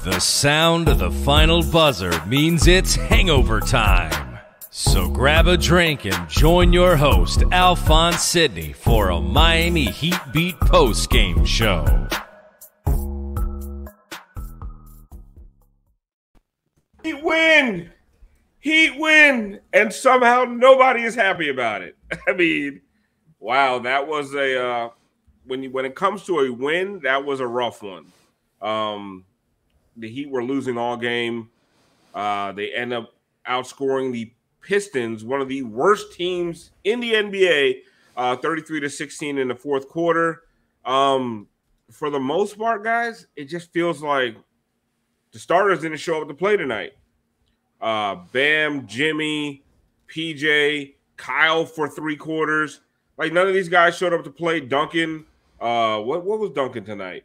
The sound of the final buzzer means it's hangover time. So grab a drink and join your host, Alf and Sydney, for a Miami Heat Beat post-game show. Heat win! Heat win! And somehow nobody is happy about it. I mean, wow, that was a when it comes to a win, that was a rough one. The Heat were losing all game. They end up outscoring the Pistons, one of the worst teams in the NBA, 33-16 in the fourth quarter. For the most part, guys, it just feels like the starters didn't show up to play tonight. Bam, Jimmy, PJ, Kyle for three quarters. Like, none of these guys showed up to play. Duncan, what was Duncan tonight?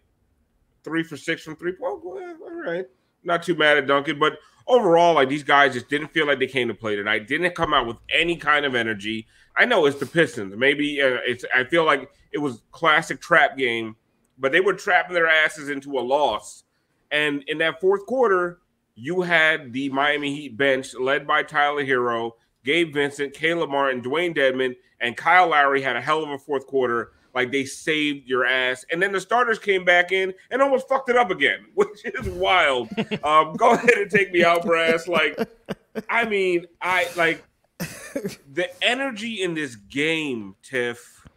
3 for 6 from 3. Well, all right. Not too mad at Duncan, but overall, like, these guys just didn't feel like they came to play tonight. Didn't come out with any kind of energy. I know it's the Pistons. Maybe I feel like it was classic trap game, but they were trapping their asses into a loss. And in that fourth quarter, you had the Miami Heat bench led by Tyler Hero, Gabe Vincent, Caleb Martin, Dwayne Dedmon, and Kyle Lowry had a hell of a fourth quarter. Like, they saved your ass. And then the starters came back in and almost fucked it up again, which is wild. Go ahead and take me out, Brass. Like, I mean, the energy in this game, Tiff.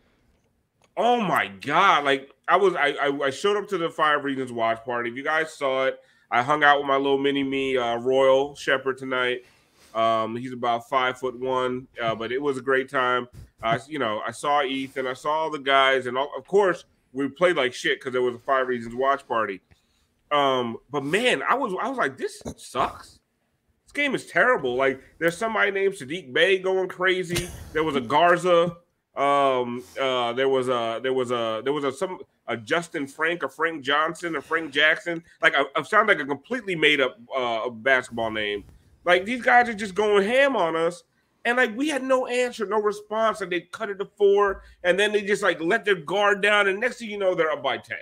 Oh, my God. Like, I showed up to the 5 Reasons watch party. If you guys saw it, I hung out with my little mini-me Royal Shepherd tonight. He's about 5'1", but it was a great time. I saw Ethan, I saw all the guys, and of course we played like shit because there was a 5 Reasons watch party. But man, I was like, this sucks. This game is terrible. Like, there's somebody named Sadiq Bey going crazy. There was a Garza. There was a Justin Frank, a Frank Johnson, a Frank Jackson. Like, I sound like a completely made up basketball name. Like, these guys are just going ham on us. And, like, we had no answer, no response. And they cut it to 4. And then they just, like, let their guard down. And next thing you know, they're up by 10.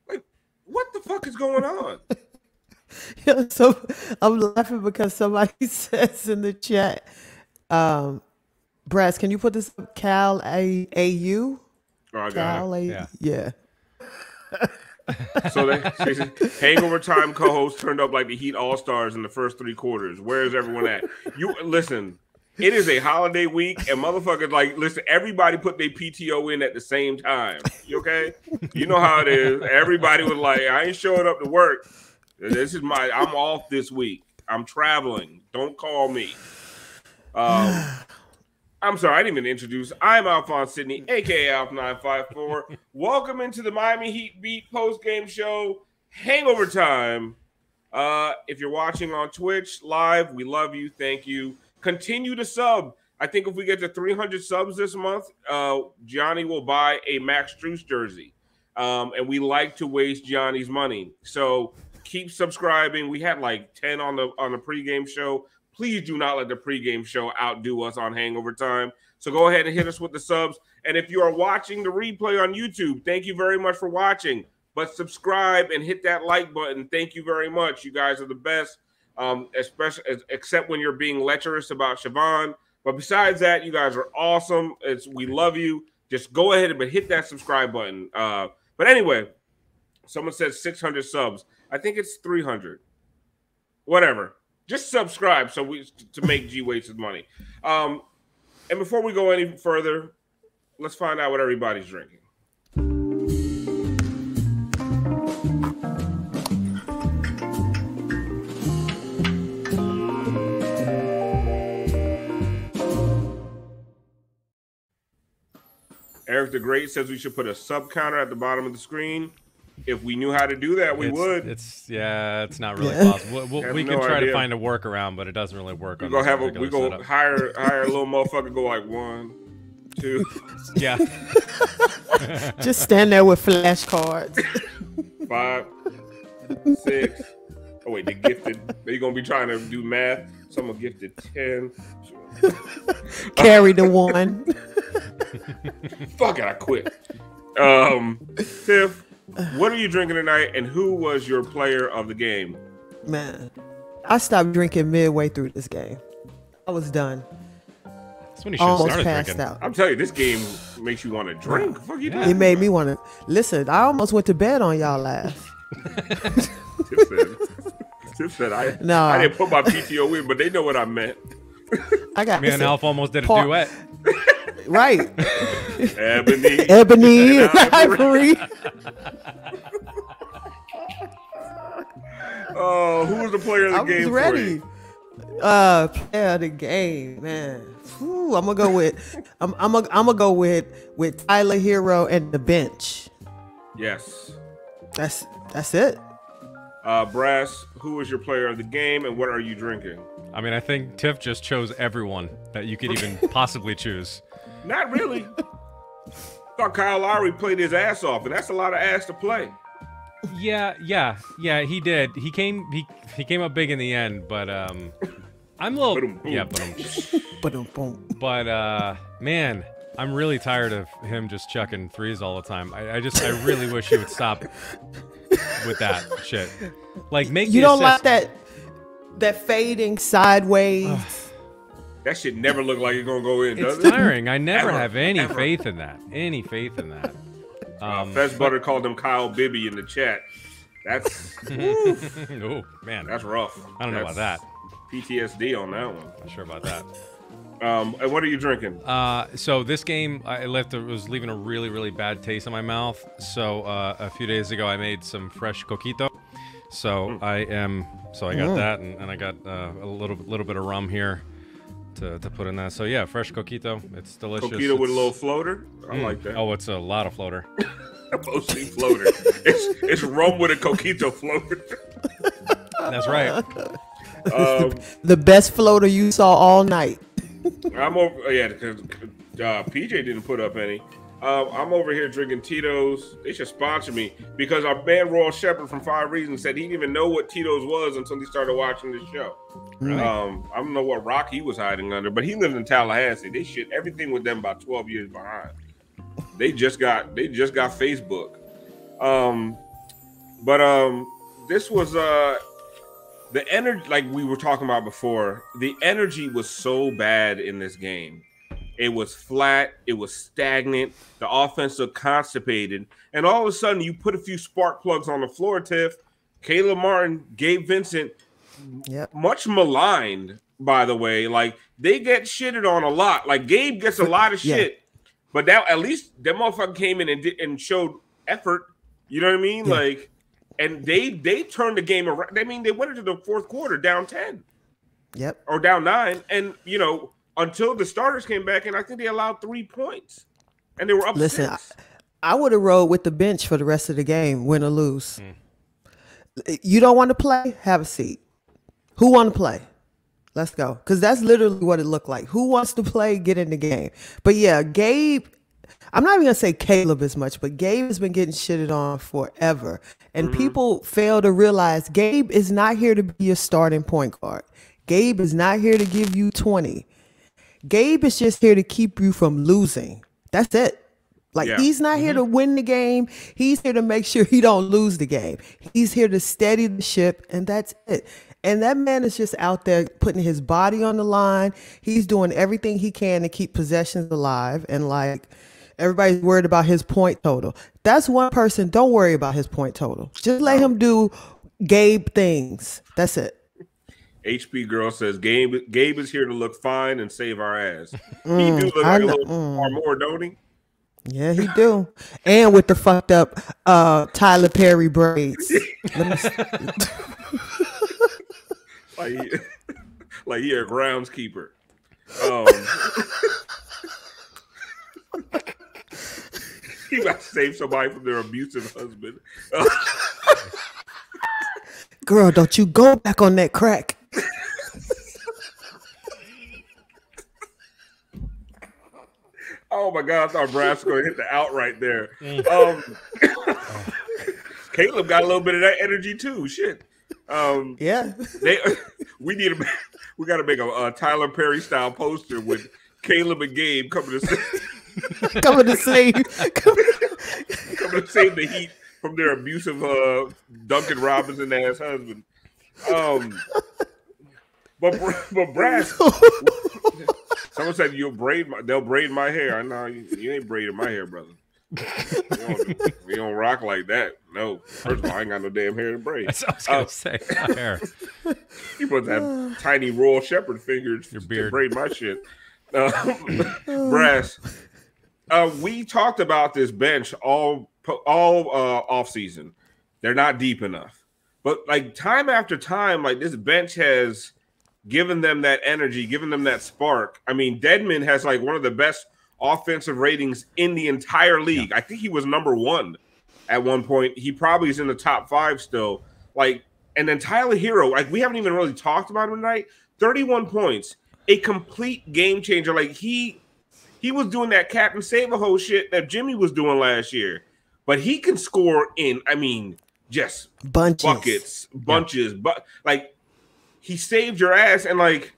Like, what the fuck is going on? Yeah, so I'm laughing because somebody says in the chat, Brass, can you put this up? Cal AU? Oh, I got it. Yeah. So Hangover Time co-host turned up like the Heat All-Stars in the first 3 quarters. Where is everyone at? You listen, it is a holiday week, and motherfuckers, like, listen, everybody put their PTO in at the same time. You okay? You know how it is. Everybody was like, I ain't showing up to work. I'm off this week. I'm traveling. Don't call me. I'm sorry, I didn't even introduce. I'm Alphonse Sydney, a.k.a. Alf954. Welcome into the Miami Heat Beat post-game show, Hangover Time. If you're watching on Twitch live, we love you. Thank you. Continue to sub. I think if we get to 300 subs this month, Gianni will buy a Max Strus jersey. And we like to waste Gianni's money. So keep subscribing. We had like 10 on the pregame show. Please do not let the pregame show outdo us on Hangover Time. So go ahead and hit us with the subs. And if you are watching the replay on YouTube, thank you very much for watching. But subscribe and hit that like button. Thank you very much. You guys are the best, except when you're being lecherous about Siobhan. But besides that, you guys are awesome. We love you. Just go ahead and hit that subscribe button. But anyway, someone says 600 subs. I think it's 300. Whatever. Just subscribe to make G waste his money. And before we go any further, let's find out what everybody's drinking. Eric the Great says we should put a sub counter at the bottom of the screen. If we knew how to do that, we would. It's not really possible. We can try to find a workaround, but it doesn't really work. We go hire a little motherfucker. Go like 1, 2. Yeah. Just stand there with flashcards. 5, 6. Oh wait, they gifted. They're gonna be trying to do math. Someone gifted 10. Carry the 1. Fuck it, I quit. Tiff, what are you drinking tonight, and who was your player of the game? Man, I stopped drinking midway through this game. I was done. That's when you should have started drinking. Out. I'm telling you, this game makes you want to drink. What the fuck you doing? It made me want to listen. I almost went to bed on y'all last. Tiff said I didn't put my PTO in, but they know what I meant. Me and Alf almost did a duet. Right. Ebony and Ivory. Oh, who was the player of the game? I was ready. Player of the game, man. Whew, I'm gonna go with Tyler Hero and the bench. Yes. That's it. Brass, who was your player of the game, and what are you drinking? I mean, I think Tiff just chose everyone that you could even possibly choose. Not really. Thought Kyle Lowry played his ass off, and that's a lot of ass to play. Yeah, he did. He came up big in the end, but I'm a little but man, I'm really tired of him just chucking threes all the time. I really wish he would stop with that shit. Like, make you don't like that fading sideways. That shit never look like it's gonna go in. It's tiring. I never have any faith in that. Fez Butter called him Kyle Bibby in the chat. That's oh man, that's rough. I don't know about that. PTSD on that one. Not sure about that. And what are you drinking? So this game, was leaving a really, really bad taste in my mouth. So a few days ago, I made some fresh coquito. So I got that, and I got a little bit of rum here to put in that. So yeah, fresh coquito. It's delicious. Coquito with a little floater. I like that. Oh, it's a lot of floater. Mostly floater. It's rum with a coquito floater. That's right. The best floater you saw all night. I'm over. Yeah, because PJ didn't put up any. I'm over here drinking Tito's. They should sponsor me because our man Royal Shepherd from 5 Reasons said he didn't even know what Tito's was until he started watching this show. Right. I don't know what rock he was hiding under, but he lives in Tallahassee. They shit everything with them about 12 years behind. They just got Facebook. This was the energy, like we were talking about before. The energy was so bad in this game. It was flat. It was stagnant. The offense looked constipated. And all of a sudden, you put a few spark plugs on the floor, Tiff. Caleb Martin, Gabe Vincent, much maligned, by the way. Like, they get shitted on a lot. Like, Gabe gets a lot of shit. But now, at least, that motherfucker came in and showed effort. You know what I mean? Yeah. Like, and they turned the game around. I mean, they went into the fourth quarter down 10. Yep. Or down 9. And, you know, until the starters came back, and I think they allowed 3 points. And they were up 6. I would have rolled with the bench for the rest of the game, win or lose. You don't want to play? Have a seat. Who want to play? Let's go. Because that's literally what it looked like. Who wants to play? Get in the game. But yeah, Gabe, I'm not even going to say Caleb as much, but Gabe has been getting shitted on forever. And people fail to realize Gabe is not here to be your starting point guard. Gabe is not here to give you 20. Gabe is just here to keep you from losing. That's it. Like, he's not here to win the game. He's here to make sure he don't lose the game. He's here to steady the ship, and that's it. And that man is just out there putting his body on the line. He's doing everything he can to keep possessions alive. And, like, everybody's worried about his point total. That's one person. Don't worry about his point total. Just let him do Gabe things. That's it. HP Girl says, Gabe is here to look fine and save our ass. He do look like a little far more, don't he? Yeah, he do. And with the fucked up Tyler Perry braids. like he a groundskeeper. He about to save somebody from their abusive husband. Girl, don't you go back on that crack. Oh my God, I thought Brass was going to hit the out right there. Caleb got a little bit of that energy too. Shit. Yeah. We got to make a Tyler Perry style poster with Caleb and Gabe coming to save the Heat from their abusive Duncan Robinson ass husband. But Brass, someone said they'll braid my hair. I know you ain't braiding my hair, brother. We don't rock like that. No. First of all, I ain't got no damn hair to braid. That's what I was gonna say. My hair. You supposed to have tiny Royal Shepherd fingers Your beard. to braid my shit. Brass, we talked about this bench all off season. They're not deep enough, but like time after time, like this bench has given them that energy, given them that spark. I mean, Dedmon has like one of the best offensive ratings in the entire league. I think he was number 1 at one point. He probably is in the top 5 still. Like, and then Tyler Hero, like we haven't even really talked about him tonight. 31 points, a complete game changer. Like he was doing that Captain Save-A-Ho shit that Jimmy was doing last year, but he can score in, I mean, just bunches, but like he saved your ass. And like,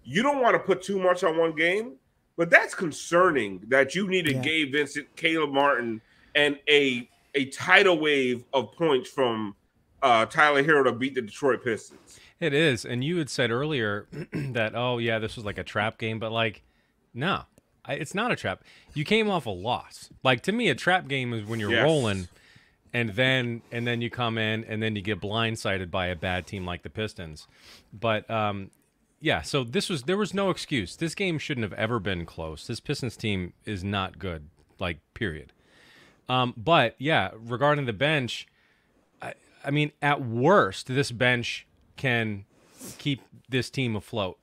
you don't want to put too much on one game, but that's concerning that you needed Gabe Vincent, Caleb Martin, and a tidal wave of points from Tyler Hero to beat the Detroit Pistons. It is. And you had said earlier that, oh, yeah, this was like a trap game. But, like, no, it's not a trap. You came off a loss. Like, to me, a trap game is when you're rolling and then you come in and then you get blindsided by a bad team like the Pistons. But, yeah, so there was no excuse. This game shouldn't have ever been close. This Pistons team is not good, like, period. But, yeah, regarding the bench, I mean, at worst, this bench can keep this team afloat.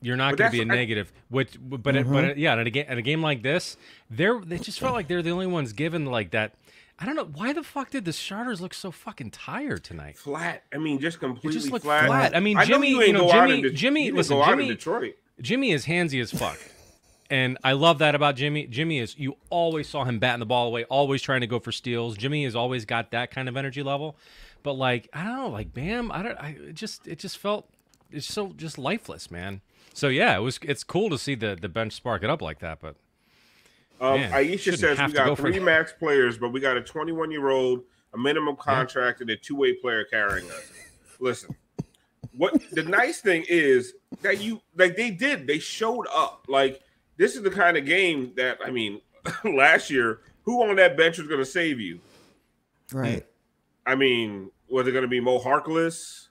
You're not going to be a negative. But in a game like this, they just felt like they're the only ones given like that. I don't know why the fuck did the starters look so fucking tired tonight? Flat. I mean, just completely just looked flat. I mean, Jimmy is handsy as fuck. And I love that about Jimmy. You always saw him batting the ball away, always trying to go for steals. Jimmy has always got that kind of energy level. But like, I don't know, like Bam, it just felt it's so just lifeless, man. So yeah, it's cool to see the bench spark it up like that, but man, Aisha says we got 3 max players, but we got a 21-year-old, a minimum contract, and a 2-way player carrying us. Listen, what the nice thing is that they showed up. Like, this is the kind of game that, I mean, last year, who on that bench was going to save you? Right. I mean, was it going to be Mo Harkless,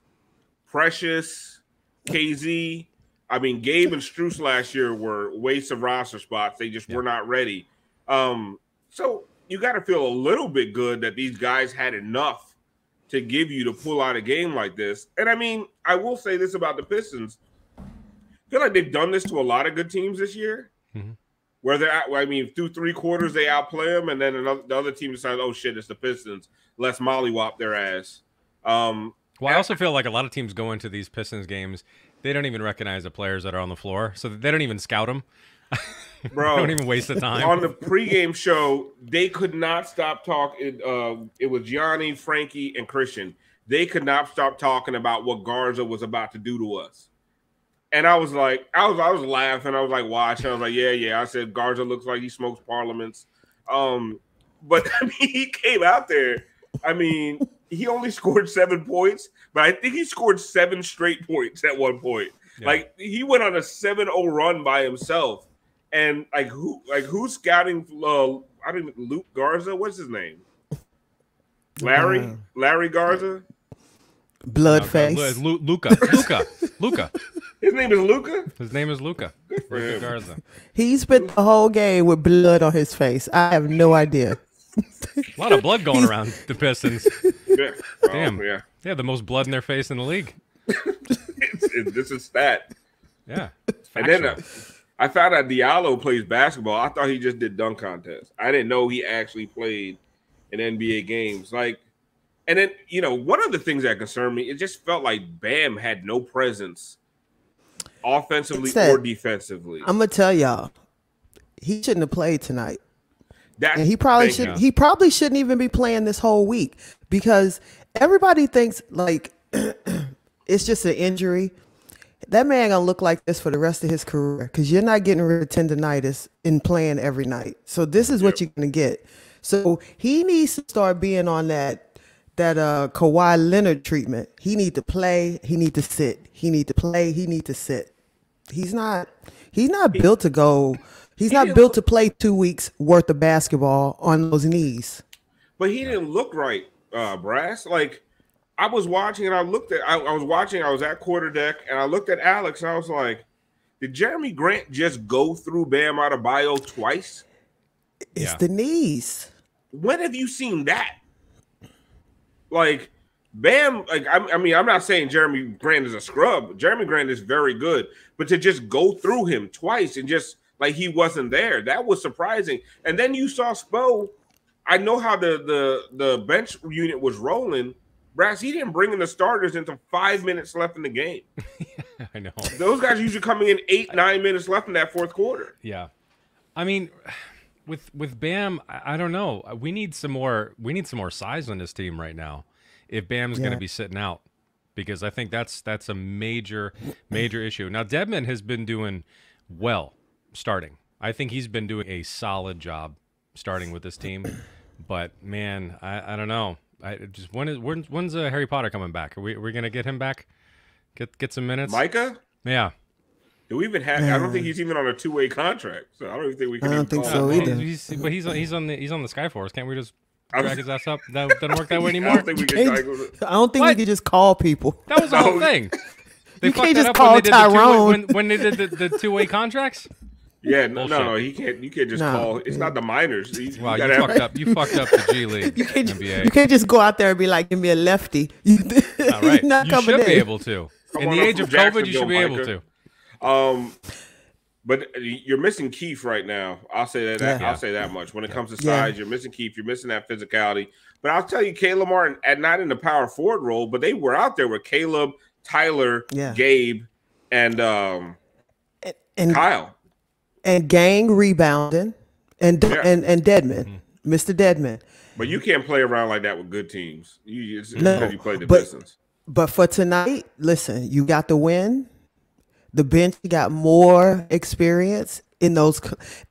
Precious, KZ? I mean, Gabe and Strus last year were wastes of roster spots. They just were not ready. So you got to feel a little bit good that these guys had enough to give you to pull out a game like this. And I mean, I will say this about the Pistons. I feel like they've done this to a lot of good teams this year. Mm-hmm. Where through 3 quarters, they outplay them, and then the other team decides, oh, shit, it's the Pistons. Let's mollywop their ass. Well, I also feel like a lot of teams go into these Pistons games, they don't even recognize the players that are on the floor, so they don't even scout them. Bro, they don't even waste the time. On the pregame show, they could not stop talking. It was Gianni, Frankie, and Christian. They could not stop talking about what Garza was about to do to us. And I was like, I was laughing. I was like, watching. I was like, yeah. I said, Garza looks like he smokes parliaments. But I mean, he came out there. I mean, he only scored 7 points, but I think he scored 7 straight points at one point. Yeah. Like, he went on a 7-0 run by himself. And who's scouting? I don't even Luke Garza. What's his name? Larry Garza. Bloodface. Luca. His name is Luca? His name is Luca. Luca Garza. He spent the whole game with blood on his face. I have no idea. A lot of blood going around the Pistons. Yeah. Damn. Yeah. They have the most blood in their face in the league. This is stat. Yeah. And then I found out Diallo plays basketball. I thought he just did dunk contests. I didn't know he actually played in NBA games. Like, and then, one of the things that concerned me, it just felt like Bam had no presence offensively or defensively. I'm going to tell y'all, he shouldn't have played tonight. And he probably shouldn't even be playing this whole week, because everybody thinks like it's just an injury. That man gonna look like this for the rest of his career, because you're not getting rid of tendonitis in playing every night. So this is what you're gonna get. So he needs to start being on that Kawhi Leonard treatment. He need to play. He need to sit. He need to play. He need to sit. He's not built to go. He's not built to play 2 weeks worth of basketball on those knees. But he didn't look right, Brass. Like, I was watching and I was at quarterdeck and I looked at Alex and I was like, did Jeremy Grant just go through Bam Adebayo twice? It's the knees. When have you seen that? Like, Bam, like, I mean, I'm not saying Jeremy Grant is a scrub. Jeremy Grant is very good. But to just go through him twice and just, like, he wasn't there, that was surprising. And then you saw Spo. I know how the bench unit was rolling. Brass, he didn't bring in the starters until 5 minutes left in the game. Yeah, I know. Those guys usually coming in 8-9 minutes left in that fourth quarter. Yeah. I mean, with Bam, I don't know. We need some more size on this team right now if Bam's going to be sitting out, because I think that's a major issue. Now, Dedmon has been doing well starting. I think he's been doing a solid job starting with this team. But man, I don't know. When's Harry Potter coming back? Are we gonna get him back? Get some minutes? Micah? Yeah. Do we even have? I don't think he's even on a 2-way contract, so I don't even think we can. I don't think so either. But he's on the Skyforce. Can't we just drag his ass up? That doesn't work that way anymore. I don't think we can just call people. That was the whole thing. You can't just call Tyrone when they did the 2-way contracts. Yeah, no, he can't. You can't just call. It's not the minors. Wow, you fucked up the G League. You NBA. can't just go out there and be like, "Give me a lefty." All right, not you coming should in. be able to. In the age of COVID, you should be able to. But you're missing Keith right now. I'll say that. I'll say that much. When it comes to size, you're missing Keith. You're missing that physicality. But I'll tell you, Caleb Martin, not in the power forward role, but they were out there with Caleb, Tyler, Gabe, and Kyle. And Gang rebounding, and Dedmon, Mr. Dedmon. But you can't play around like that with good teams. You played the Pistons. But for tonight, listen, you got the win. The bench got more experience in those.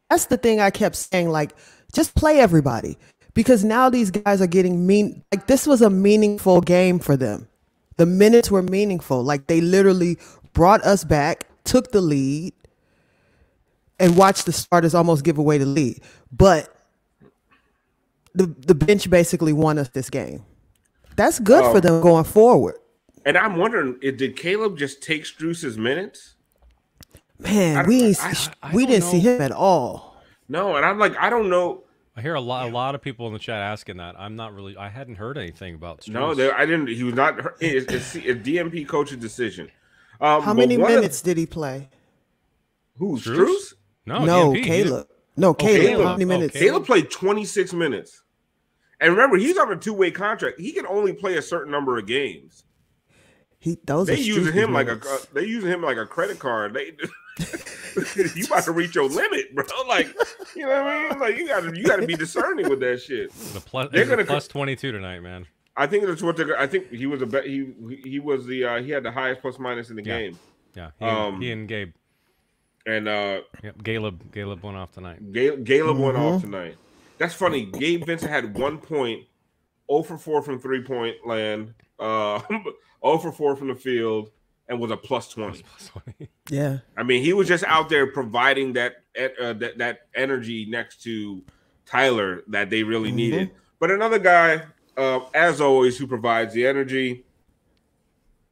That's the thing I kept saying, like, just play everybody. Because now these guys are getting like, this was a meaningful game for them. The minutes were meaningful. Like, they literally brought us back, took the lead, and watch the starters almost give away the lead. But the bench basically won us this game. That's good for them going forward. And I'm wondering, did Caleb just take Strus's minutes? Man, we didn't see him at all. No, and I'm like, I don't know. I hear a lot of people in the chat asking that. I hadn't heard anything about Strus. No, I didn't. He was not. It's a DMP coach's decision. How many minutes did he play? Who, Strus? No, DMP. Caleb. No, Caleb. How many minutes? Caleb played 26 minutes. And remember, he's on a 2-way contract. He can only play a certain number of games. They using him like a credit card. You about to reach your limit, bro. Like, you know what I mean? Like, you gotta be discerning with that shit. They're gonna plus 22 tonight, man. I think that's what I think he was he had the highest plus minus in the game. Yeah, he and Gabe. And Caleb went off tonight. Caleb went off tonight. That's funny. Gabe Vincent had 1 point, 0 for 4 from 3-point land, 0 for 4 from the field, and was a plus 20. Yeah. I mean, he was just out there providing that energy next to Tyler that they really needed. But another guy, as always, who provides the energy,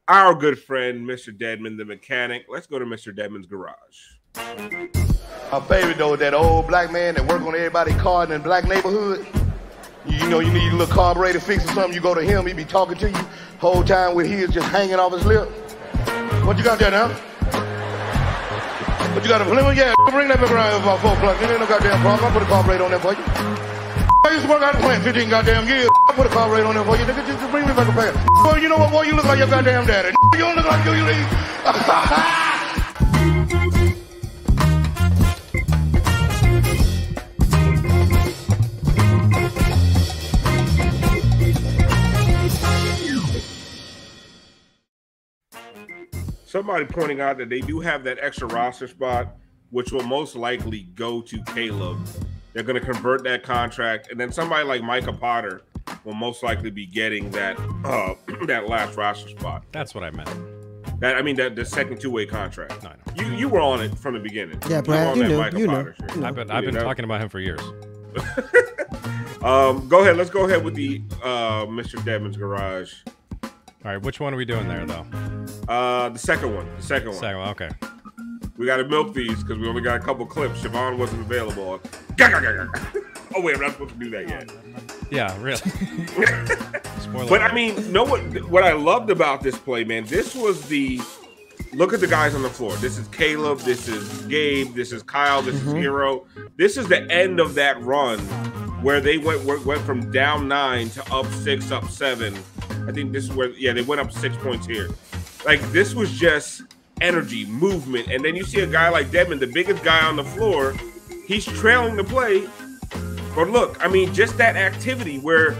our good friend, Mr. Dedmon, the mechanic. Let's go to Mr. Dedmon's garage. My favorite, though, that old black man that work on everybody's car in the black neighborhood. You know, you need a little carburetor fix or something, you go to him, he be talking to you whole time with his just hanging off his lip. What you got there now? What you got, a Plymouth? Yeah, bring that back around here about 4 o'clock. There ain't no goddamn problem. I'll put a carburetor on there for you. I used to work out the plant 15 goddamn years. I'll put a carburetor on there for you. Nigga, just bring me back a pair. Boy, you know what, boy? You look like your goddamn daddy. You don't look like you leave. Somebody pointing out that they do have that extra roster spot, which will most likely go to Caleb. They're going to convert that contract. And then somebody like Micah Potter will most likely be getting that that last roster spot. That's what I meant. The second two-way contract. No, I know. You were on it from the beginning. Yeah, Brad, you knew. I've been talking about him for years. Go ahead. Let's go ahead with the Mr. Dedmon's Garage. All right, which one are we doing there, though? The second one. Second one, okay. We got to milk these because we only got a couple clips. Siobhan wasn't available. Oh, wait, I'm not supposed to do that yet. Yeah, really. Spoiler But, alert. I mean, what I loved about this play, man, this was look at the guys on the floor. This is Caleb. This is Gabe. This is Kyle. This is Hero. This is the end of that run where they went from down 9 to up 6, up 7. I think this is where, they went up 6 points here. Like, this was just energy, movement. And then you see a guy like Dedmon, the biggest guy on the floor, he's trailing the play. But look, I mean, just that activity where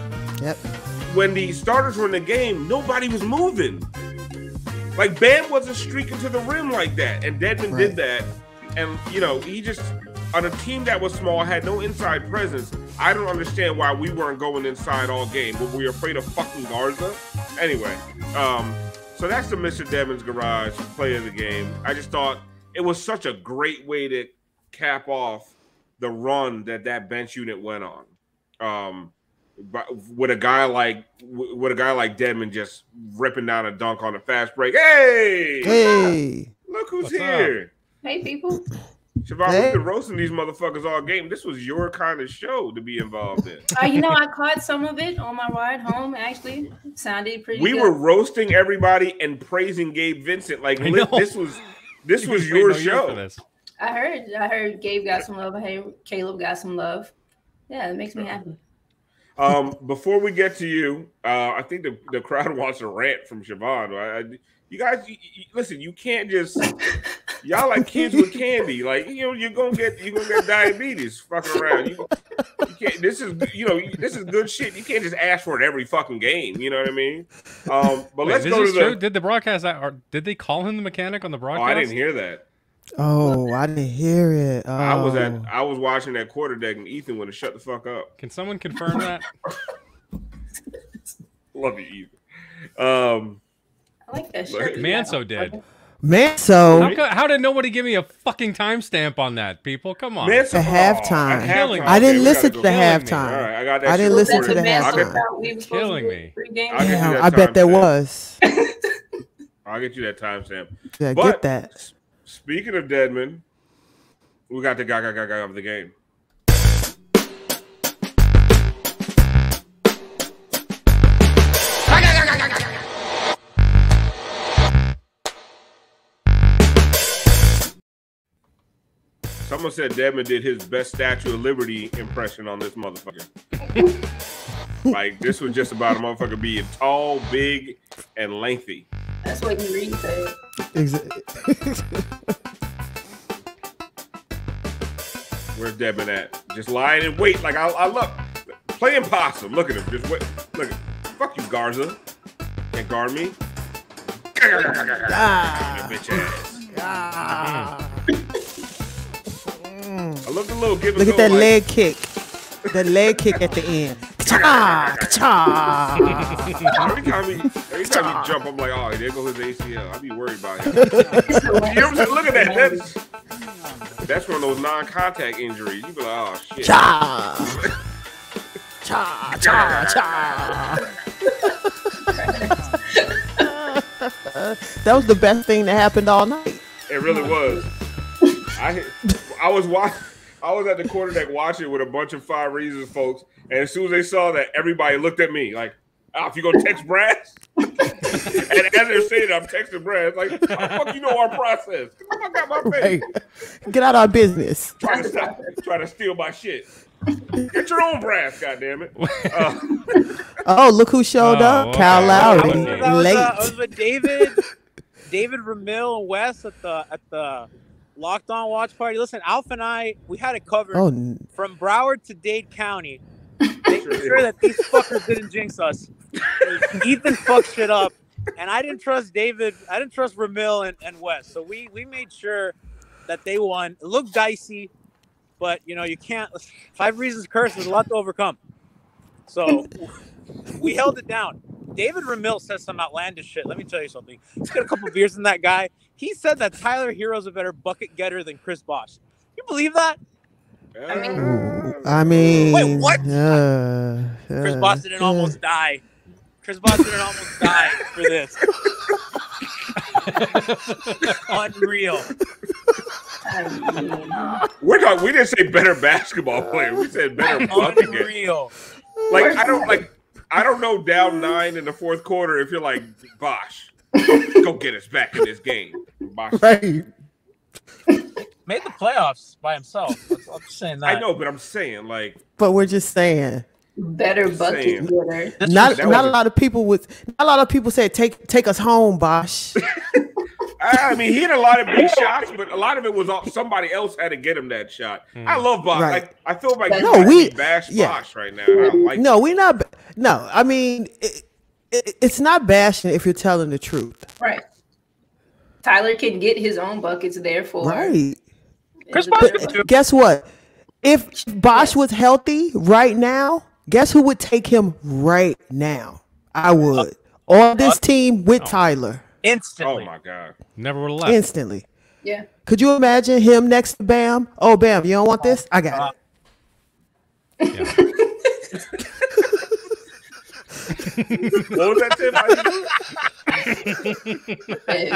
when the starters were in the game, nobody was moving. Like, Bam wasn't streaking to the rim like that. And Dedmon did that. And, he just, on a team that was small, had no inside presence. I don't understand why we weren't going inside all game. But we were afraid of fucking Garza. Anyway, so that's the Mr. Dedmon's Garage play of the game. I just thought it was such a great way to cap off the run that bench unit went on. With a guy like Dedmon just ripping down a dunk on a fast break. Hey, look who's here! Up? Hey, people. Siobhan, we've been roasting these motherfuckers all game. This was your kind of show to be involved in. I caught some of it on my ride home. Actually, it sounded pretty. We were roasting everybody and praising Gabe Vincent. Like this was your show. I heard Gabe got some love. I heard Caleb got some love. Yeah, it makes me happy. Before we get to you, I think the crowd wants a rant from Siobhan. You guys, listen. You can't just y'all like kids with candy. Like you're gonna get diabetes fucking around. You can't. This is good shit. You can't just ask for it every fucking game. You know what I mean? But let's go to the. Did the broadcast? Did they call him the mechanic on the broadcast? Oh, I didn't hear that. Oh, I didn't hear it. Oh. I was watching that quarter deck, and Ethan would have shut the fuck up. Can someone confirm that? Love you, Ethan. I like that shirt. Manso did. Manso. How did nobody give me a fucking timestamp on that, people? Come on. Manso, halftime. I didn't listen to the halftime. All right, I didn't listen to the halftime. Killing me. Damn, I bet there was. I'll get you that timestamp. Yeah, get that. Speaking of Dedmon, we got the guy of the game. Someone said Dedmon did his best Statue of Liberty impression on this motherfucker. Like, this was just about a motherfucker being tall, big, and lengthy. That's what you read said. Exactly. Where's Dedmon at? Just lying in wait. Like, I love playing possum. Look at him. Just wait. Look. Fuck you, Garza. Can't guard me. Bitch ass. I looked a little. Look at that leg kick. That leg kick at the end. Every time you jump, I'm like, oh, there goes his ACL. I'll be worried about him. You know what I'm saying? Look at that. That's one of those non-contact injuries. You be like, oh shit. That was the best thing that happened all night. It really was. I was at the quarterdeck watching with a bunch of 5 Reasons folks, and as soon as they saw that, everybody looked at me like, Alf, you gonna text Brass? And as they're saying it, I'm texting Brass like, how the fuck you know our process? Get the fuck out my face. Right. Get out of our business. Try to steal my shit. Get your own Brass, goddammit. Oh, look who showed up. Okay. Kyle Lowry. I was with David Ramil and Wes at the Locked On Watch Party. Listen, Alf and I, we had it covered from Broward to Dade County, making sure that these fuckers didn't jinx us. Ethan fucked shit up, and I didn't trust David. I didn't trust Ramil and Wes. So we made sure that they won. It looked dicey, but you can't. 5 Reasons curse is a lot to overcome. So We held it down. David Ramil says some outlandish shit. Let me tell you something. He's got a couple beers in that guy. He said that Tyler Hero's a better bucket getter than Chris Bosh. You believe that? I mean, wait, what? Chris Bosh didn't almost die. Chris Bosh didn't almost die for this. Unreal. We didn't say better basketball player. We said better bucket getter. Unreal. Like I don't know down 9 in the fourth quarter if you're like Bosh, go get us back in this game. Bosh. Right. Made the playoffs by himself. I'm just saying that. I know, but I'm saying like. But we're just saying. Better bucket getter. Not a lot of people say take us home, Bosh. I mean, he had a lot of big shots, but a lot of it was somebody else had to get him that shot. I love Bosh. Right. Like, I feel like we bash Bosh right now. I don't like we're not. No, I mean, it's not bashing if you're telling the truth. Right. Tyler can get his own buckets, therefore. Right. Chris Bosh could too. Guess what? If Bosh was healthy right now, guess who would take him right now? I would. On this team with Tyler. Instantly. Oh my God. Never would have left. Instantly. Yeah. Could you imagine him next to Bam? Oh, Bam, you don't want this? I got it. Yeah. What was that, Tim? Hey,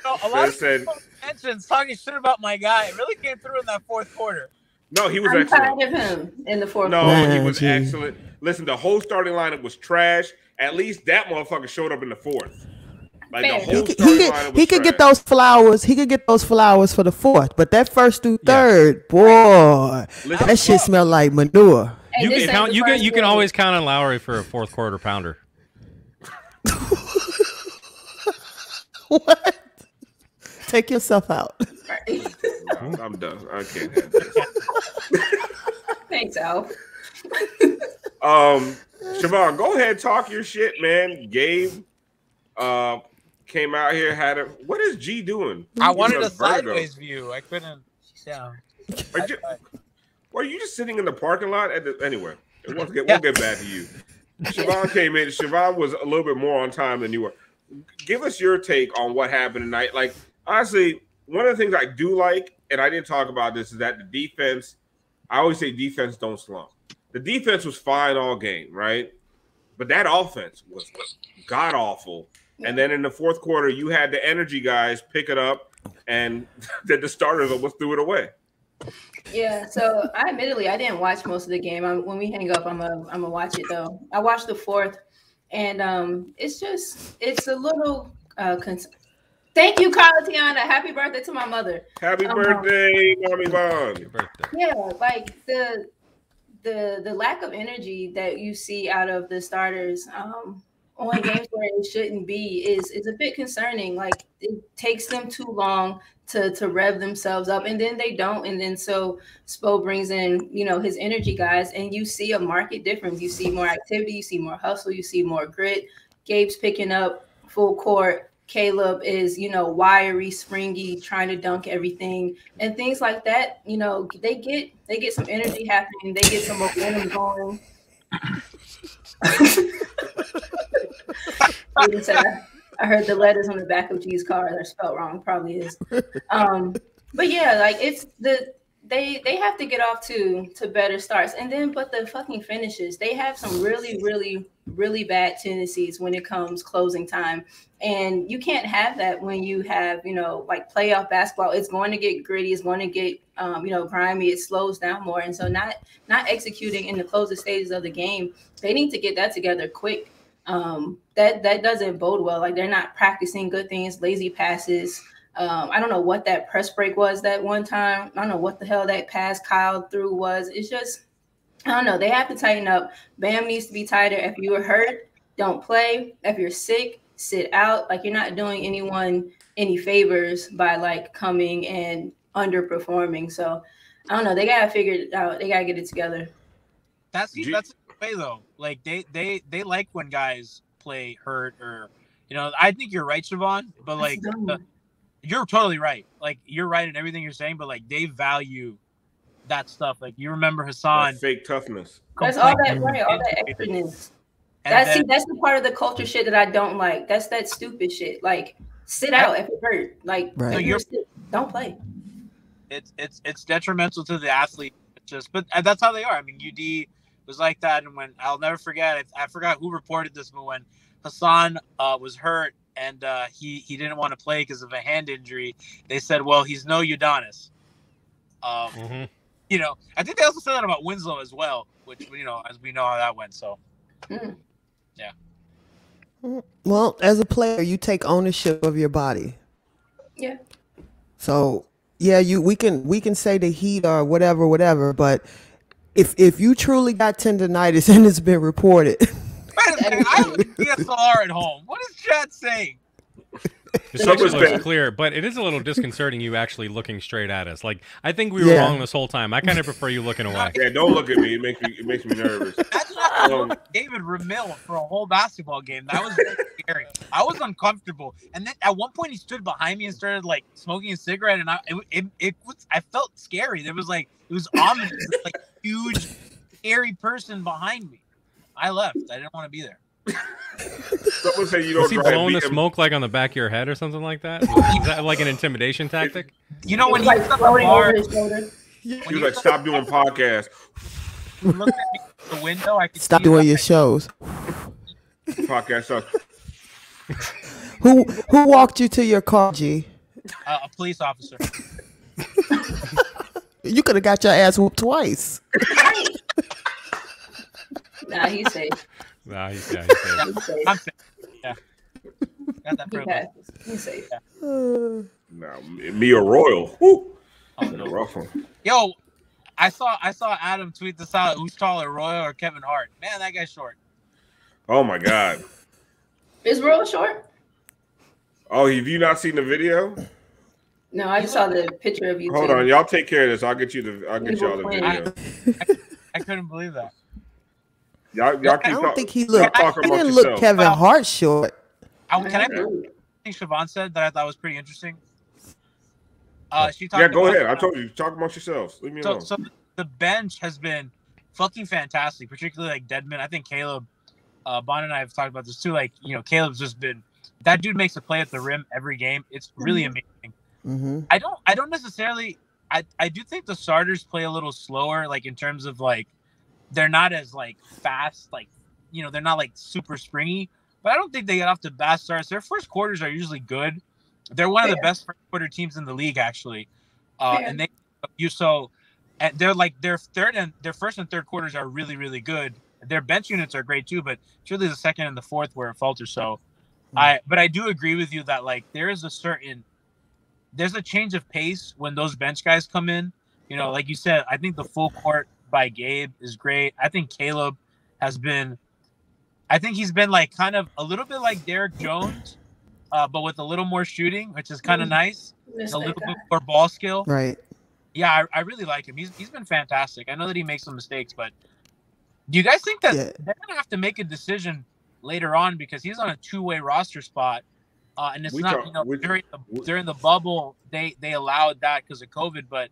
a lot of people mentions talking shit about my guy. It really came through in that fourth quarter. No, he was I'm excellent. tired of him in the fourth No, quarter. he was excellent. Listen, the whole starting lineup was trash. At least that motherfucker showed up in the fourth. Like the whole starting lineup was he could trash. get those flowers. He could get those flowers for the fourth. But that first through third, boy, that shit smelled like manure. You can always count on Lowry for a fourth quarter pounder. What? Take yourself out. No, I'm done. I can't have this. Thanks, Alf. Siobhan, go ahead, talk your shit, man. Gabe came out here, what is G doing? I wanted a sideways view. I couldn't. Yeah. Were you just sitting in the parking lot? Anyway, we'll get back to you. Siobhan came in. Siobhan was a little bit more on time than you were. Give us your take on what happened tonight. Like, honestly, one of the things I do like, and I didn't talk about this, is that the defense, I always say defense don't slump. The defense was fine all game, right? But that offense was god-awful. And then in the fourth quarter, you had the energy guys pick it up, and the starters almost threw it away. Yeah, so I didn't watch most of the game. When we hang up, I'm gonna watch it though. I watched the fourth, and it's a little. Thank you, Carla Tiana. Happy birthday to my mother. Happy birthday, Mommy Bond. Happy birthday. Yeah, like the lack of energy that you see out of the starters on games where it shouldn't be is a bit concerning. Like, it takes them too long to rev themselves up, and then they don't, and then so Spo brings in his energy guys, and you see a market difference. You see more activity, you see more hustle, you see more grit. Gabe's picking up full court. Caleb is wiry, springy, trying to dunk everything and things like that. They get some energy happening, they get some momentum going. I heard the letters on the back of G's car are spelled wrong. Probably is. But yeah, like they have to get off to better starts. And then, but the fucking finishes, they have some really, really, really bad tendencies when it comes closing time. And you can't have that when you have, like playoff basketball. It's going to get gritty. It's going to get, grimy. It slows down more. And so not executing in the closing stages of the game, they need to get that together quick. That doesn't bode well. Like, they're not practicing good things, lazy passes. I don't know what that press break was that one time. I don't know what the hell that pass Kyle threw was. It's just, I don't know. They have to tighten up. Bam needs to be tighter. If you were hurt, don't play. If you're sick, sit out. Like, you're not doing anyone any favors by like coming and underperforming. So I don't know. They gotta figure it out. They gotta get it together. That's the way though. Like they like when guys play hurt or I think you're right, Siobhan, but like you're totally right. Like, you're right in everything you're saying, but like they value that stuff. Like, you remember Hassan, that fake toughness. That's all that extraness. That's the part of the culture shit that I don't like. That's that stupid shit. Like, sit out if it hurt. Like, don't play. It's detrimental to the athlete. But that's how they are. I mean, UD was like that, and when I'll never forget. I forgot who reported this, but when Hassan was hurt and he didn't want to play because of a hand injury, they said, "Well, he's no Udonis." You know, I think they also said that about Winslow as well, which as we know how that went. So. Yeah. Well, as a player, you take ownership of your body. Yeah. So yeah, we can say the Heat or whatever, but if you truly got tendonitis and it's been reported. Wait a second, I have DSLR at home. What is Chad saying? The picture looks clear, but it is a little disconcerting you actually looking straight at us. Like, I think we were wrong this whole time. I kind of prefer you looking away. Yeah, don't look at me. It makes me nervous. That's not David Ramil for a whole basketball game. That was really scary. I was uncomfortable, and then at one point he stood behind me and started like smoking a cigarette, and I felt scary. It was ominous, like huge, scary person behind me. I left. I didn't want to be there. Someone say you don't. Was he blowing the smoke like on the back of your head or something like that? Is that like an intimidation tactic? You know when he was floating over his shoulder. He was like, "Stop doing podcasts." Look at me through the window. I could stop doing your shows. Podcast stuff. Who walked you to your car, G? A police officer. You could have got your ass whooped twice. Nah, he's safe. Nah, he's safe. I'm safe. Yeah. Got that privilege. He's safe. Now, me or Royal. Woo. Rough one. Yo, I saw Adam tweet this out. Who's taller, Royal or Kevin Hart? Man, that guy's short. Oh my God. Is Royal short? Oh, have you not seen the video? No, I just saw the picture of you. Hold on, y'all take care of this. I'll get y'all the video. I couldn't believe that. Y'all keep I don't think he looked. He didn't look Kevin Hart short. Can I think Siobhan said that I thought was pretty interesting? She talked. Yeah, go ahead. I told you, talk amongst yourselves. Leave me alone. So the bench has been fucking fantastic, particularly like Deadman. I think Caleb, Bon and I have talked about this too. Like, Caleb's just been, that dude makes a play at the rim every game. It's really amazing. Mm-hmm. I don't necessarily. I do think the starters play a little slower, like in terms of like they're not as like fast, like they're not like super springy. But I don't think they get off to bad starts. Their first quarters are usually good. They're one of the best first quarter teams in the league, actually. And they're like their first and third quarters are really, really good. Their bench units are great too, but it's really the second and the fourth where it falters. So, but I do agree with you that like there's a change of pace when those bench guys come in. Like you said, I think the full court by Gabe is great. I think Caleb he's been like kind of a little bit like Derek Jones, but with a little more shooting, which is kind of nice. A little bit more ball skill. Right. Yeah, I really like him. He's been fantastic. I know that he makes some mistakes, but do you guys think that they're gonna have to make a decision later on because he's on a two-way roster spot, and it's during the bubble they allowed that because of COVID, but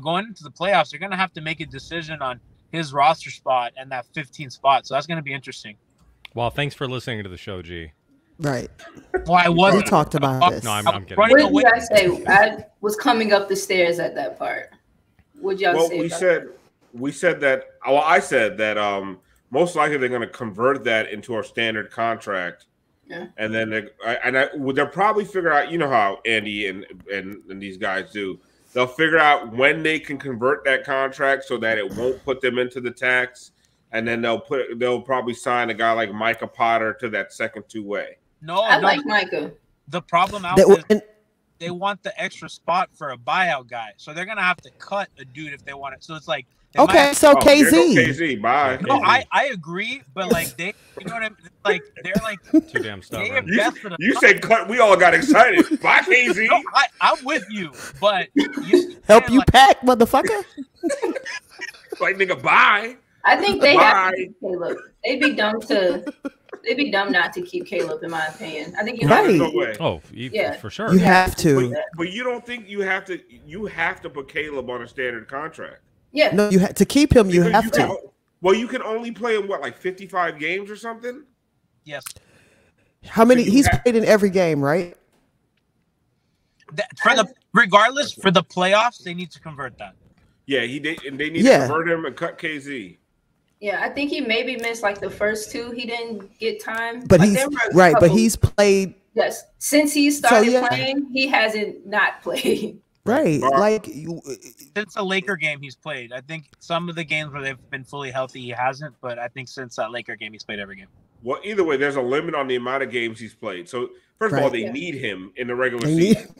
going into the playoffs they're gonna have to make a decision on his roster spot and that 15th spot. So that's gonna be interesting. Well, thanks for listening to the show, G. Right. Well, I wasn't. We talked about this. No, I'm kidding. What did you guys say? I was coming up the stairs at that part. What'd y'all say? We said that. Well, I said that. Most likely they're going to convert that into our standard contract. Yeah. And then they'll probably figure out. You know how Andy and these guys do. They'll figure out when they can convert that contract so that it won't put them into the tax. And then they'll probably sign a guy like Micah Potter to that second two-way. No, I like Micah. The problem is they want the extra spot for a buyout guy, so they're gonna have to cut a dude if they want it. So it's like KZ. KZ, bye. No, I agree, but like they, you know what I mean? Like they're like too damn stubborn. You say cut, we all got excited. Bye, KZ. No, I'm with you, but help you pack, motherfucker. Like nigga, bye. I think they have to keep Caleb. They'd be dumb not to keep Caleb, in my opinion. I think you have to. No way. Oh, for sure. You have to. But you don't think you have to? You have to put Caleb on a standard contract. Yeah. No, you have to keep him. You have to. Well, you can only play him like 55 games or something. Yes. How many? He's played in every game, right? Regardless for the playoffs, they need to convert that. Yeah, and they need to convert him and cut KZ. Yeah, I think he maybe missed like the first 2. He didn't get time. But he's right. But he's played. Yes, since he started playing, he hasn't not played. Right, like since the Laker game he's played. I think some of the games where they've been fully healthy, he hasn't. But I think since that Laker game, he's played every game. Well, either way, there's a limit on the amount of games he's played. So first of all, they need him in the regular season.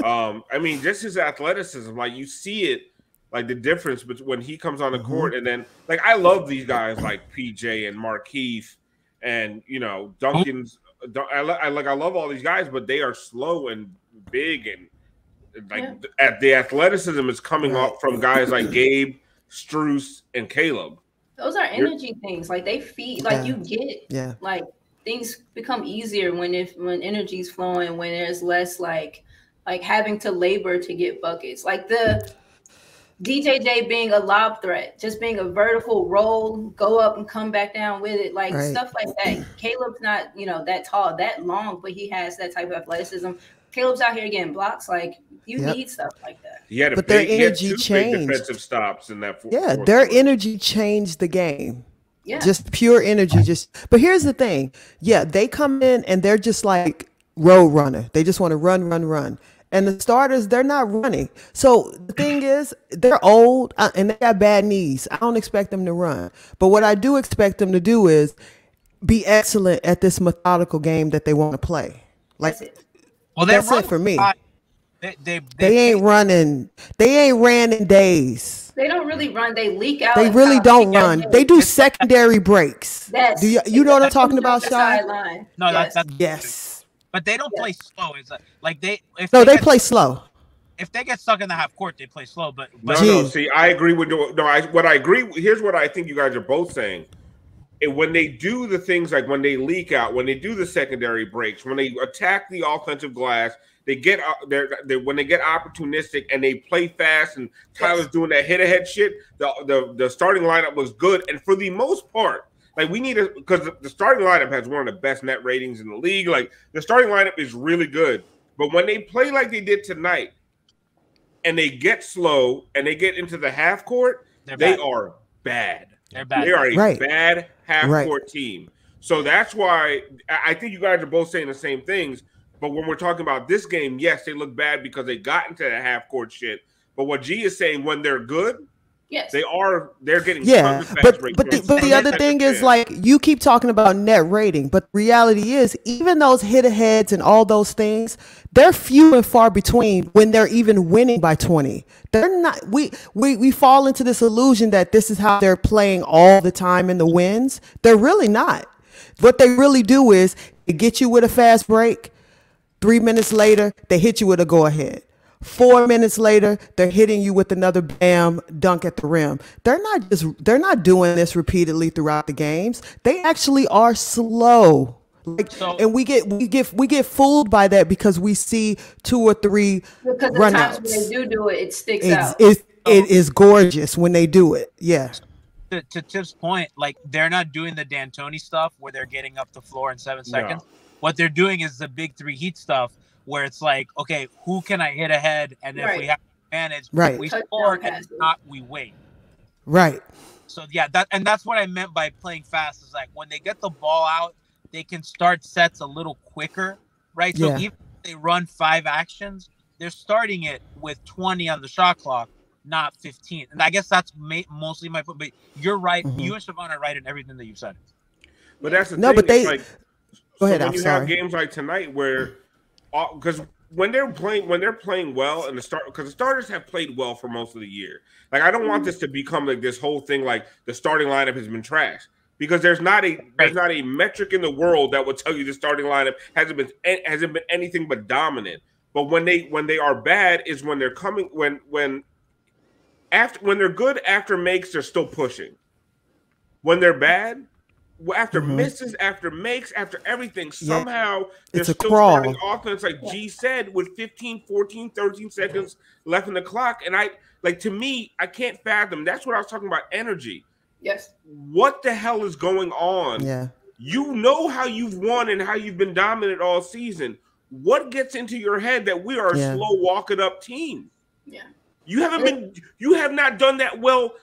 I mean, just his athleticism, like you see it, like the difference between when he comes on the court, and then like I love these guys like PJ and Markeith and Duncan's. I love all these guys, but they are slow and big and. At the athleticism is coming off from guys like Gabe, Strus, and Caleb. Those are energy things. Like they feed, like you get, like things become easier when energy's flowing, when there's less like having to labor to get buckets. Like the DJJ being a lob threat, just being a vertical roll, go up and come back down with it, like stuff like that. Caleb's not, that tall, that long, but he has that type of athleticism. Caleb's out here getting blocks. Like you need stuff like that. But their energy changed. Defensive stops in that. Their energy changed the game. Yeah, just pure energy. But here's the thing. Yeah, they come in and they're just like road runner. They just want to run. And the starters, they're not running. So the thing is, they're old and they got bad knees. I don't expect them to run. But what I do expect them to do is be excellent at this methodical game that they want to play. Like. Well, that's it for me. They ain't running. They ain't ran in days. They don't really run. They leak out. They really don't run. They do secondary breaks. Do you know what I'm talking about, Sean? No, that's yes. But they don't play slow. It's like they play slow. If they get stuck in the half court, they play slow. But no. See, I agree with what I agree. Here's what I think you guys are both saying. And when they do the things like when they leak out, when they do the secondary breaks, when they attack the offensive glass, they get when they get opportunistic and they play fast. And Tyler's doing that hit ahead shit. The starting lineup was good, and for the most part, like we need because the starting lineup has one of the best net ratings in the league. Like the starting lineup is really good, but when they play like they did tonight, and they get slow and they get into the half court, they are bad. They're bad. They are a bad half-court team. So that's why I think you guys are both saying the same things. But when we're talking about this game, yes, they look bad because they got into the half-court shit. But what G is saying, when they're good, they're getting but the other thing is, like, you keep talking about net rating, but the reality is, even those hit-aheads and all those things, they're few and far between when they're even winning by 20. They're not. We fall into this illusion that this is how they're playing all the time in the wins. They're really not. What they really do is they get you with a fast break. 3 minutes later, they hit you with a go-ahead. 4 minutes later, they're hitting you with another bam dunk at the rim. They're not doing this repeatedly throughout the games. They actually are slow. And we get fooled by that because we see 2 or 3 runouts. Because when they do it, it sticks out. It is gorgeous when they do it. Yeah. To Tiff's point, like they're not doing the D'Antoni stuff where they're getting up the floor in 7 seconds. What they're doing is the big 3 heat stuff, where it's like, okay, who can I hit ahead? And if we have advantage, we score, and if not, we wait. Right. So yeah, that's what I meant by playing fast. Is like when they get the ball out, they can start sets a little quicker, right? So even if they run 5 actions, they're starting it with 20 on the shot clock, not 15. And I guess that's mostly my point. But you're right. Mm-hmm. You and Siobhan are right in everything that you said. But that's the thing. But they go ahead. When I'm you sorry. have games like tonight where because when they're playing well, and because the starters have played well for most of the year. Like I don't want this to become like this whole thing like the starting lineup has been trashed, because there's not a metric in the world that will tell you the starting lineup hasn't been anything but dominant. But when they are bad is when they're coming when they're good after makes, they're still pushing. When they're bad, after misses, after makes, after everything, somehow they're still starting offense, like G said, with 15, 14, 13 seconds left in the clock. And to me, I can't fathom. That's what I was talking about, energy. Yes. What the hell is going on You know how you've won and how you've been dominant all season. What gets into your head that we are a slow walking up team? Yeah. You have not done that well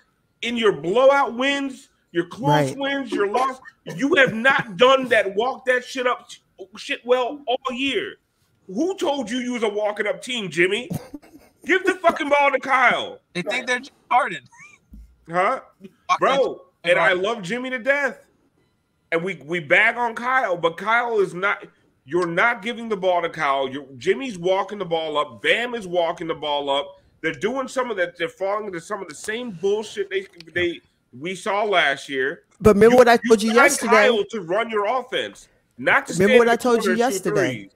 in your blowout wins, your close wins, your loss. You have not done that shit well all year. Who told you was a walking up team, Jimmy? Give the fucking ball to Kyle. They think they're Jim Harden. Huh? Bro, and I love Jimmy to death. And we bag on Kyle, but Kyle is not – you're not giving the ball to Kyle. Jimmy's walking the ball up. Bam is walking the ball up. They're doing some of that. They're falling into some of the same bullshit we saw last year. But remember what I told you yesterday? Kyle to run your offense, not to remember what I told you yesterday.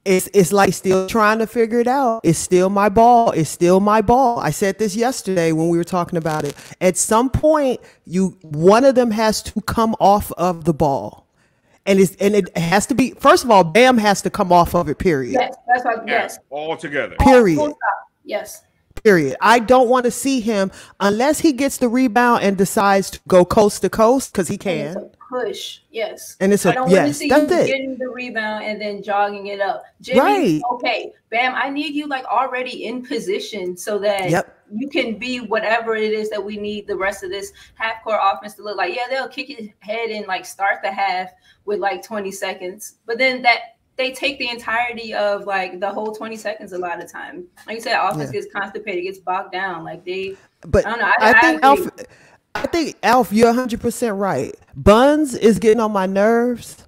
It's like still trying to figure it out. It's still my ball. It's still my ball. I said this yesterday when we were talking about it. At some point, one of them has to come off of the ball. And it has to be, first of all, Bam has to come off of it, period. Yes, that's right. Yes. All together. Period. Yes. Period. I don't want to see him unless he gets the rebound and decides to go coast to coast, because he can. It's a push, yes. And it's I don't want to see you it. getting the rebound and then jogging it up. Jimmy, okay, Bam, I need you like already in position so that you can be whatever it is that we need the rest of this half-court offense to look like. Yeah, they'll kick his head and like start the half with like 20 seconds, but then they take the entirety of like the whole 20 seconds a lot of time. Like you said, offense gets constipated, gets bogged down. Like but I don't know. I think Alf, you're 100% right. Buns is getting on my nerves,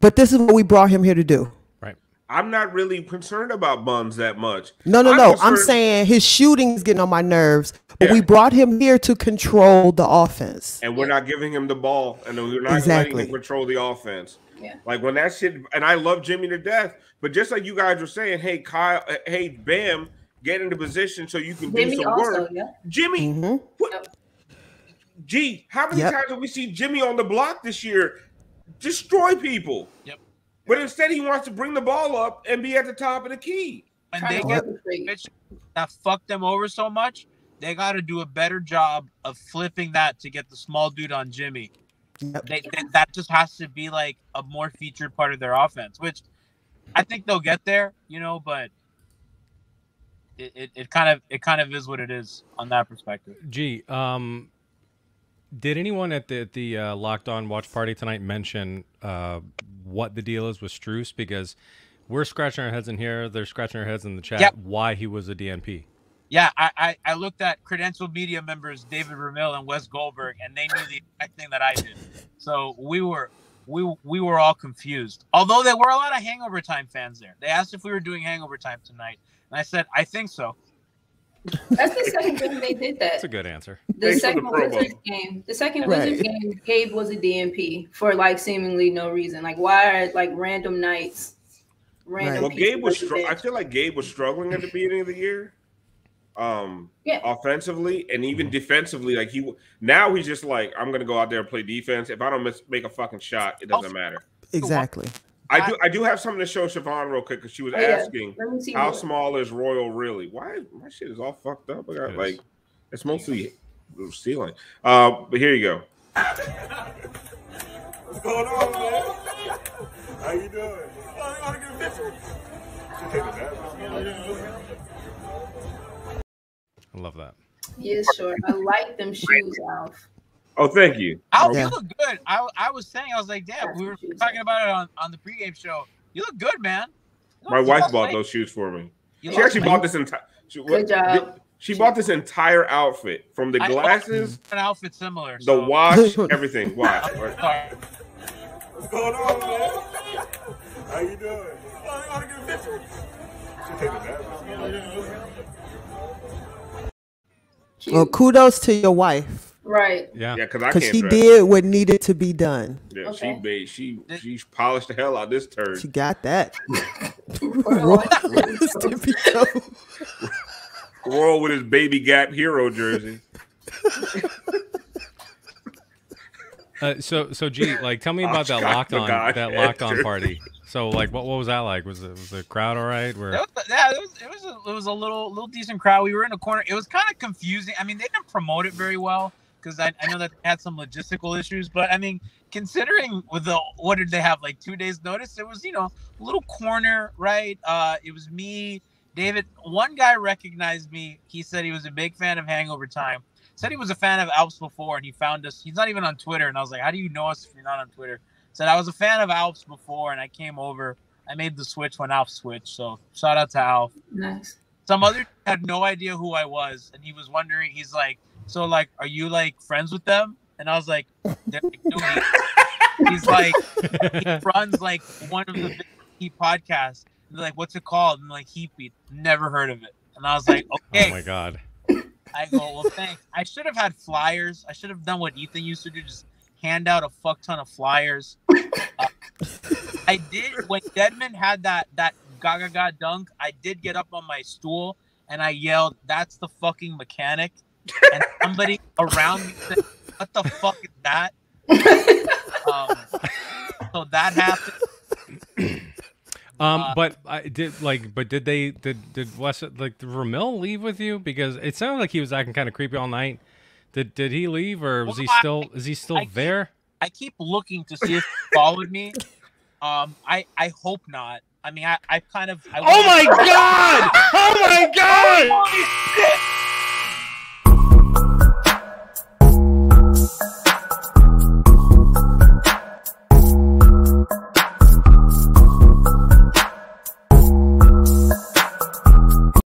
but this is what we brought him here to do. Right. I'm not really concerned about Buns that much. No. I'm saying his shooting is getting on my nerves, but we brought him here to control the offense. And we're not giving him the ball, and we're not letting him control the offense. Yeah. Like when that shit, and I love Jimmy to death, but just like you guys were saying, hey, Kyle, hey, Bam, get into position so you can do some work. Jimmy, G, how many times have we seen Jimmy on the block this year destroy people? Yep. But instead he wants to bring the ball up and be at the top of the key. And they get that fuck them over so much, they got to do a better job of flipping that to get the small dude on Jimmy. That just has to be like a more featured part of their offense, which I think they'll get there, but it kind of is what it is on that perspective. Gee, did anyone at the Locked On watch party tonight mention what the deal is with Strus? Because we're scratching our heads in here, they're scratching their heads in the chat why he was a DNP. Yeah, I looked at credentialed media members David Ramil and Wes Goldberg, and they knew the exact thing that I did. So we were all confused. Although there were a lot of Hangover Time fans there. They asked if we were doing Hangover Time tonight, and I said I think so. That's the second game they did that. That's a good answer. The second Wizards game, Gabe was a DNP for like seemingly no reason. Like why are like random nights? Well, Gabe was. I feel like Gabe was struggling at the beginning of the year. Offensively and even defensively, like he's just like, I'm gonna go out there and play defense. If I don't make a fucking shot, it doesn't matter. Exactly. I do have something to show Siobhan real quick because she was asking how small is Royal really? Why my shit is all fucked up? I got like it's mostly ceiling. But here you go. What's going on, man? How you doing? Oh, you want to get a picture? I love that. Yeah, sure. I like them shoes, Alf. Oh, thank you. Alf, you look good. I was saying, I was like, damn, we were talking about it on the pregame show. You look good, man. My wife bought those shoes for me. She actually bought this entire. Good job. She bought this entire outfit from the glasses. An outfit similar. The watch, everything. Watch. What's going on, man? How you doing? Oh, you want to get a picture? Well, kudos to your wife. Right. Yeah, because she did what needed to be done. Yeah, okay. she polished the hell out of this turd. She got that. Royal with his Baby Gap hero jersey. So G, like, tell me about that locked on party. So, like, what was that like? Was the crowd all right? It was a little decent crowd. We were in a corner. It was kind of confusing. I mean, they didn't promote it very well. because I know that they had some logistical issues. But I mean, considering with what did they have, like 2 days notice? It was, a little corner, right? It was me, David. One guy recognized me. He said he was a big fan of Hangover Time. Said he was a fan of Alf's before, and he found us. He's not even on Twitter. And I was like, how do you know us if you're not on Twitter? Said I was a fan of Alf's before, and I came over. I made the switch when Alf switched. So shout out to Alf. Nice. Some other had no idea who I was, and he was wondering. He's like, so like, are you like friends with them? And I was like, he's like, he runs like one of the big podcasts. And they're like, what's it called? And like, Heat Beat. Never heard of it. And I was like, okay. Oh my god. I go, well, thanks. I should have had flyers. I should have done what Ethan used to do, just hand out a fuck ton of flyers. I did when Deadman had that Gaga dunk. I did get up on my stool and I yelled, "That's the fucking mechanic!" And somebody around me said, "What the fuck is that?" So that happened. Did Wes, like, did Ramil leave with you? Because it sounded like he was acting kind of creepy all night. Did he leave, or was is he still there? I keep looking to see if he followed me. I hope not. I mean, I kind of. Oh my god! Oh my god!